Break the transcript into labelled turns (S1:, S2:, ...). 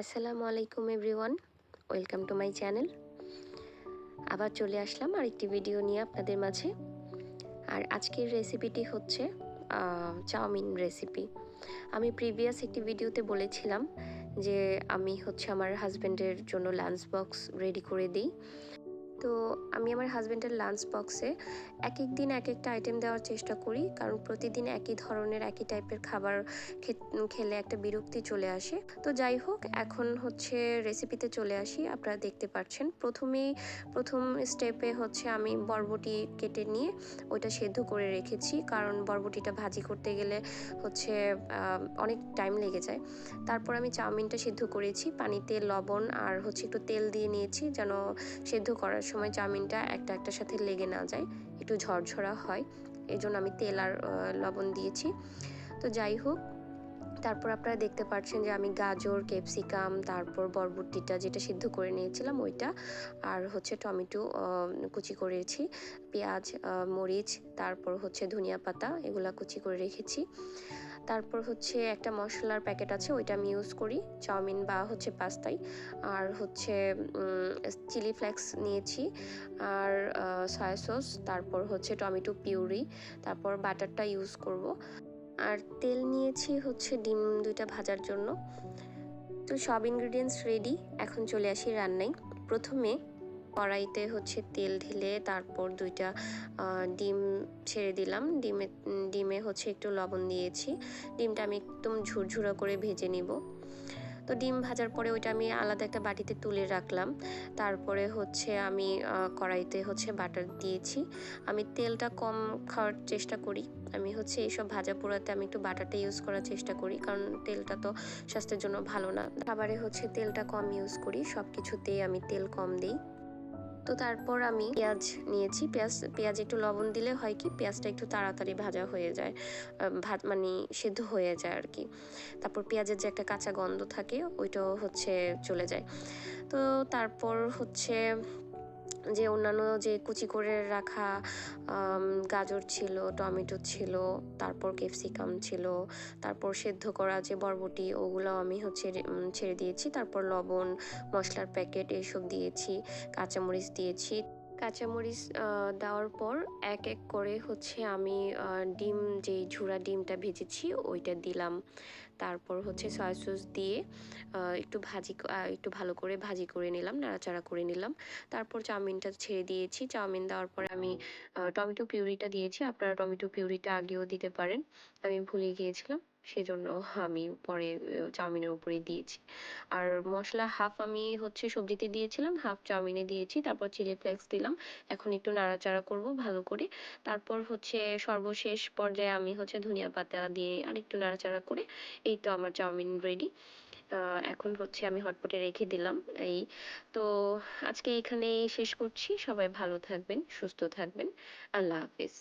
S1: আসসালামু আলাইকুম everyone, welcome to my channel. আবার চলে আসলাম আরেকটি ভিডিও নিয়ে আপনাদের মাঝে। আর আজকের রেসিপিটি হচ্ছে চাউমিন রেসিপি। আমি প্রিভিয়াস একটি ভিডিওতে বলেছিলাম যে আমি হচ্ছে আমার হাজব্যান্ডের জন্য লাঞ্চ বক্স রেডি করে দিই। তো আমি আমার হাজব্যান্ডের লাঞ্চ বক্সে এক এক দিন এক একটা আইটেম দেওয়ার চেষ্টা করি, কারণ প্রতিদিন একই ধরনের একই টাইপের খাবার খেলে একটা বিরক্তি চলে আসে। তো যাই হোক, এখন হচ্ছে রেসিপিতে চলে আসি। আপনারা দেখতে পাচ্ছেন প্রথম স্টেপে হচ্ছে আমি বরবটি কেটে নিয়ে ওইটা সেদ্ধ করে রেখেছি, কারণ বরবটিটা ভাজি করতে গেলে হচ্ছে অনেক টাইম লেগে যায়। তারপর আমি চাউমিনটা সেদ্ধ করেছি, পানিতে লবণ আর হচ্ছে একটু তেল দিয়ে নিয়েছি, যেন সেদ্ধ করার সময় চাউমিনটা একটার সাথে লেগে না যায়, একটু ঝরঝরা হয়। এই জন্য আমি তেল আর লবণ দিয়েছি। তো যাই হোক, তারপর আপনারা দেখতে পাচ্ছেন যে আমি গাজর, ক্যাপসিকাম, তারপর বরবটিটা যেটা সিদ্ধ করে নিয়েছিলাম ওইটা, আর হচ্ছে টমেটো কুচি করেছি, পেঁয়াজ, মরিচ, তারপর হচ্ছে ধনিয়া পাতা, এগুলা কুচি করে রেখেছি। তারপর হচ্ছে একটা মশলার প্যাকেট আছে, ওইটা আমি ইউজ করি চাউমিন বা হচ্ছে পাস্তায়। আর হচ্ছে চিলি ফ্লেক্স নিয়েছি, আর সয়া সস, তারপর হচ্ছে টমেটো পিউরি, তারপর বাটারটা ইউজ করব। আর তেল নিয়েছি হচ্ছে ডিম দুইটা ভাজার জন্য। তো সব ইনগ্রিডিয়েন্টস রেডি, এখন চলে আসি রান্নায়। প্রথমে কড়াইতে হচ্ছে তেল ঢেলে তারপর দুইটা ডিম ছেড়ে দিলাম। ডিমে হচ্ছে একটু লবণ দিয়েছি। ডিমটা আমি একদম ঝুরঝুরা করে ভেজে নিব। তো ডিম ভাজার পরে ওইটা আমি আলাদা একটা বাটিতে তুলে রাখলাম। তারপরে হচ্ছে আমি কড়াইতে হচ্ছে বাটার দিয়েছি। আমি তেলটা কম খাওয়ার চেষ্টা করি। আমি হচ্ছে এইসব ভাজা পোড়াতে আমি একটু বাটারটা ইউজ করার চেষ্টা করি, কারণ তেলটা তো স্বাস্থ্যের জন্য ভালো না। খাবারে হচ্ছে তেলটা কম ইউজ করি, সব কিছুতেই আমি তেল কম দিই। তো তারপর আমি পেঁয়াজ নিয়েছি। পেঁয়াজ একটু লবণ দিলে হয় কি, পেঁয়াজটা একটু তাড়াতাড়ি ভাজা হয়ে যায়, মানে সেদ্ধ হয়ে যায় আর কি। তারপর পেঁয়াজের যে একটা কাঁচা গন্ধ থাকে ওইটাও হচ্ছে চলে যায়। তো তারপর হচ্ছে যে অন্যান্য যে কুচি করে রাখা গাজর ছিল, টমেটো ছিল, তারপর ক্যাপসিকাম ছিল, তারপর সেদ্ধ করা যে বরবটি, ওগুলো আমি হচ্ছে ছেড়ে দিয়েছি। তারপর লবণ, মশলার প্যাকেট এইসব দিয়েছি, কাঁচামরিচ দিয়েছি। কাঁচামরিচ দেওয়ার পর এক এক করে হচ্ছে আমি ডিম, যেই ঝুরা ডিমটা ভেজেছি ওইটা দিলাম। তারপর হচ্ছে সয়া সস দিয়ে একটু ভালো করে ভাজি করে নিলাম, নাড়াচাড়া করে নিলাম। তারপর চাউমিনটা ছেড়ে দিয়েছি। চাউমিন দেওয়ার পরে আমি টমেটো পিউরিটা দিয়েছি। আপনারা টমেটো পিউরিটা আগেও দিতে পারেন, আমি ভুলে গিয়েছিলাম, সেজন্য আমি পরে চাউমিনের উপরে দিয়েছি। আর মশলা হাফ আমি হচ্ছে সবজিতে দিয়েছিলাম, হাফ চাউমিনে দিয়েছি। তারপর চিলি ফ্লেক্স দিলাম। এখন একটু নাড়াচাড়া করব ভালো করে। তারপর হচ্ছে সর্বশেষ পর্যায়ে আমি হচ্ছে ধনিয়া পাতা দিয়ে আরেকটু নাড়াচাড়া করে, এই তো আমার চাউমিন রেডি। এখন হচ্ছে আমি হটপটে রেখে দিলাম। এই তো, আজকে এখানেই শেষ করছি। সবাই ভালো থাকবেন, সুস্থ থাকবেন। আল্লাহ হাফেজ।